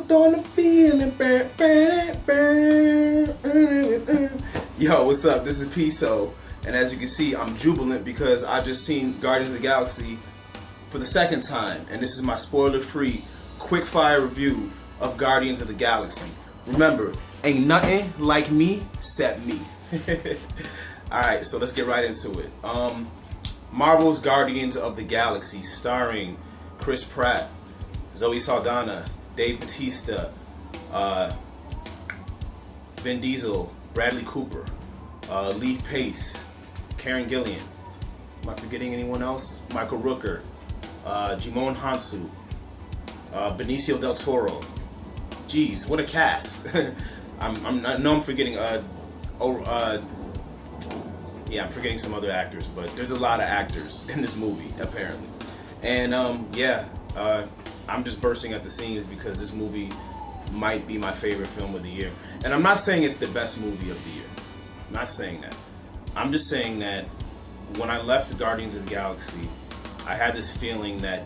hooked on the feeling. Yo, what's up? This is P.SO, and as you can see, I'm jubilant because I just seen Guardians of the Galaxy for the second time, and this is my spoiler-free, quick-fire review of Guardians of the Galaxy. Remember, ain't nothing like me except me. Alright, so let's get right into it. Marvel's Guardians of the Galaxy, starring Chris Pratt, Zoe Saldana, Dave Bautista, Vin Diesel, Bradley Cooper, Lee Pace, Karen Gillian. Am I forgetting anyone else? Michael Rooker, Jimon Hansu, Benicio del Toro. Jeez, what a cast! I know I'm forgetting. Yeah, I'm forgetting some other actors, but there's a lot of actors in this movie apparently. And I'm just bursting at the seams because this movie might be my favorite film of the year. And I'm not saying it's the best movie of the year. I'm not saying that. I'm just saying that when I left Guardians of the Galaxy, I had this feeling that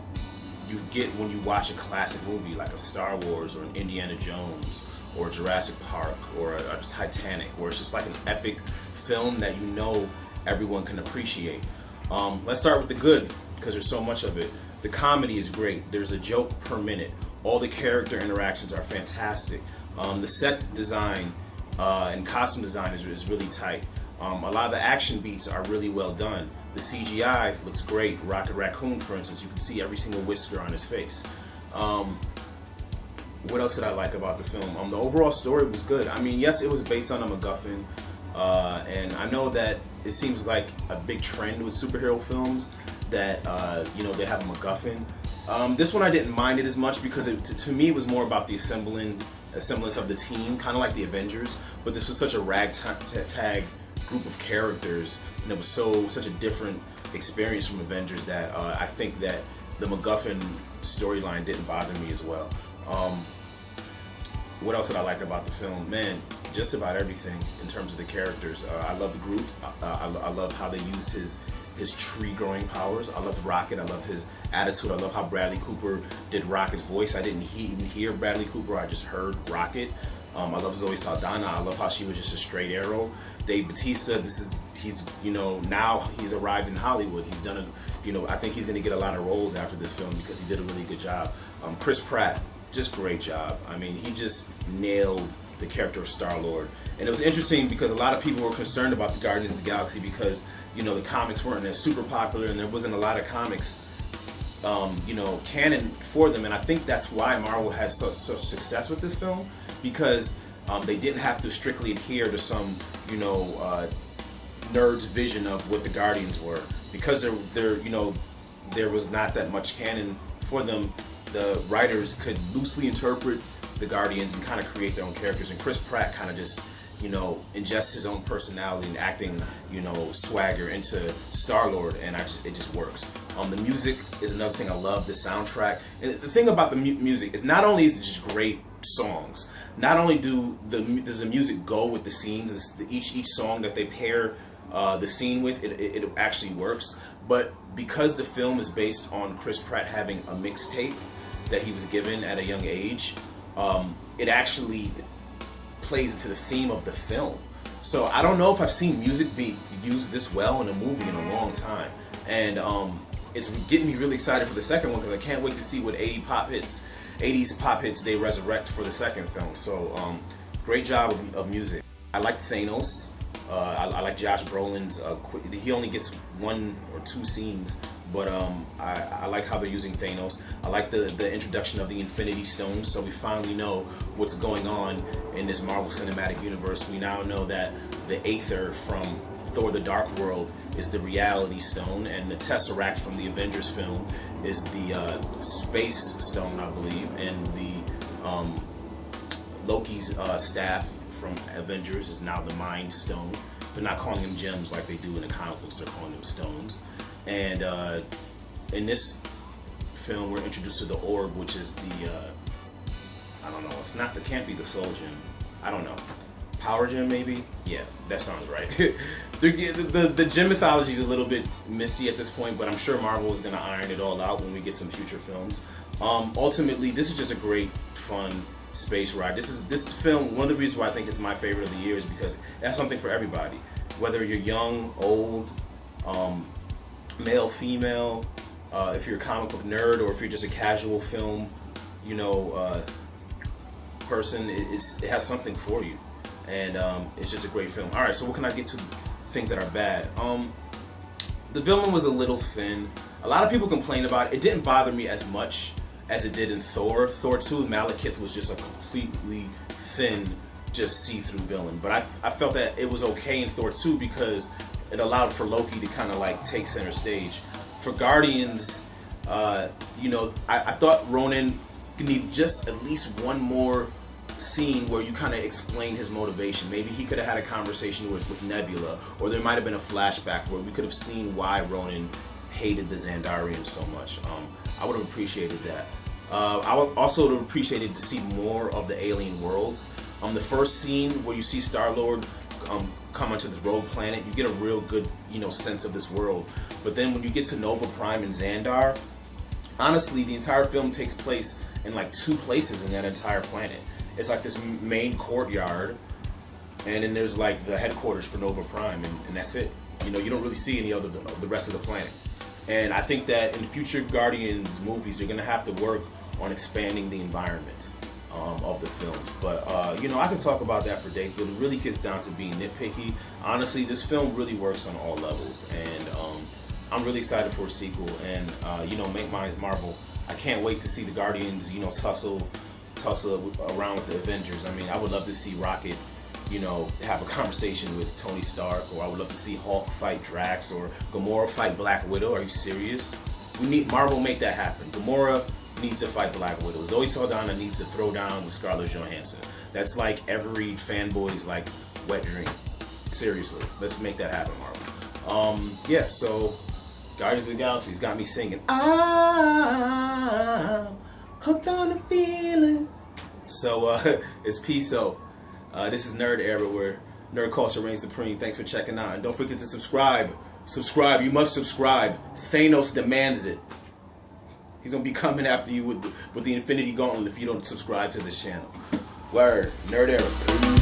you get when you watch a classic movie like a Star Wars or an Indiana Jones or Jurassic Park or a Titanic, where it's just like an epic film that you know everyone can appreciate. Let's start with the good, because there's so much of it. The comedy is great. There's a joke per minute. All the character interactions are fantastic. The set design and costume design is really tight. A lot of the action beats are really well done. The CGI looks great. Rocket Raccoon, for instance, you can see every single whisker on his face. What else did I like about the film? The overall story was good. I mean, yes, it was based on a MacGuffin, and I know that it seems like a big trend with superhero films that they have a MacGuffin. This one I didn't mind it as much because to me it was more about the semblance of the team, kind of like the Avengers. But this was such a ragtag group of characters, and it was such a different experience from Avengers that I think that the MacGuffin storyline didn't bother me as well. What else did I like about the film? Man, just about everything in terms of the characters. I love the Groot. I love how they used his tree growing powers. I loved Rocket. I loved his attitude. I love how Bradley Cooper did Rocket's voice. I didn't even hear Bradley Cooper. I just heard Rocket. I love Zoe Saldana. I love how she was just a straight arrow. Dave Bautista, now he's arrived in Hollywood. He's done I think he's gonna get a lot of roles after this film because he did a really good job. Chris Pratt, just great job. I mean, he just nailed the character of Star-Lord. And it was interesting because a lot of people were concerned about the Guardians of the Galaxy because, the comics weren't as super popular and there wasn't a lot of comics, canon for them. And I think that's why Marvel has such success with this film, because they didn't have to strictly adhere to some, nerd's vision of what the Guardians were. Because there was not that much canon for them, the writers could loosely interpret the Guardians and kind of create their own characters. And Chris Pratt kind of just, ingests his own personality and acting, swagger into Star-Lord, and it just works. The music is another thing I love. The soundtrack, and the thing about the music is not only is it just great songs, not only does the music go with the scenes, each song that they pair the scene with, it actually works. But because the film is based on Chris Pratt having a mixtape that he was given at a young age, it actually plays into the theme of the film. So I don't know if I've seen music be used this well in a movie in a long time. And it's getting me really excited for the second one because I can't wait to see what 80s pop hits they resurrect for the second film. So great job of music. I like Thanos. I like Josh Brolin's. He only gets 1 or 2 scenes, but I like how they're using Thanos. I like the introduction of the Infinity Stones, so we finally know what's going on in this Marvel Cinematic Universe. We now know that the Aether from Thor: The Dark World is the Reality Stone, and the Tesseract from the Avengers film is the Space Stone, I believe, and the Loki's staff from Avengers is now the Mind Stone. They're not calling them gems like they do in the comic books, they're calling them stones. And in this film, we're introduced to the orb, which is the, I don't know, can't be the soul gem. I don't know. Power gem, maybe? Yeah, that sounds right. the gem mythology is a little bit misty at this point, but I'm sure Marvel is going to iron it all out when we get some future films. Ultimately, this is just a great, fun space ride. This film. One of the reasons why I think it's my favorite of the year is because it has something for everybody, whether you're young, old, male, female, if you're a comic book nerd, or if you're just a casual film, person. It has something for you, and it's just a great film. All right, so what can I get to? Things that are bad. The villain was a little thin. A lot of people complain about it. It didn't bother me as much as it did in Thor. Thor 2, Malekith was just a completely thin, just see-through villain. But I felt that it was okay in Thor 2 because it allowed for Loki to kind of like take center stage. For Guardians, I thought Ronan need just at least one more scene where you kind of explain his motivation. Maybe he could have had a conversation with Nebula, or there might have been a flashback where we could have seen why Ronan hated the Xandarians so much. I would have appreciated that. I would also have appreciated to see more of the alien worlds. The first scene where you see Star-Lord come onto this rogue planet, you get a real good sense of this world. But then when you get to Nova Prime and Xandar, honestly, the entire film takes place in like 2 places in that entire planet. It's like this main courtyard, and then there's like the headquarters for Nova Prime, and that's it. You don't really see any other than the rest of the planet. And I think that in future Guardians movies, they're gonna have to work on expanding the environments of the films. But I can talk about that for days, but it really gets down to being nitpicky. Honestly, this film really works on all levels, and I'm really excited for a sequel. And make mine Marvel. I can't wait to see the Guardians, tussle around with the Avengers. I mean, I would love to see Rocket, have a conversation with Tony Stark, or I would love to see Hulk fight Drax, or Gamora fight Black Widow. Are you serious? We need Marvel make that happen. Gamora needs to fight Black Widow. Zoe Saldana needs to throw down with Scarlett Johansson. That's like every fanboy's like wet dream. Seriously, let's make that happen, Marvel. So Guardians of the Galaxy's got me singing. I'm hooked on the feeling. So it's P.SO. This is Nerd Era, where nerd culture reigns supreme. Thanks for checking out, and don't forget to subscribe. Subscribe. You must subscribe. Thanos demands it. He's gonna be coming after you with the Infinity Gauntlet if you don't subscribe to this channel. Word. Nerd Era.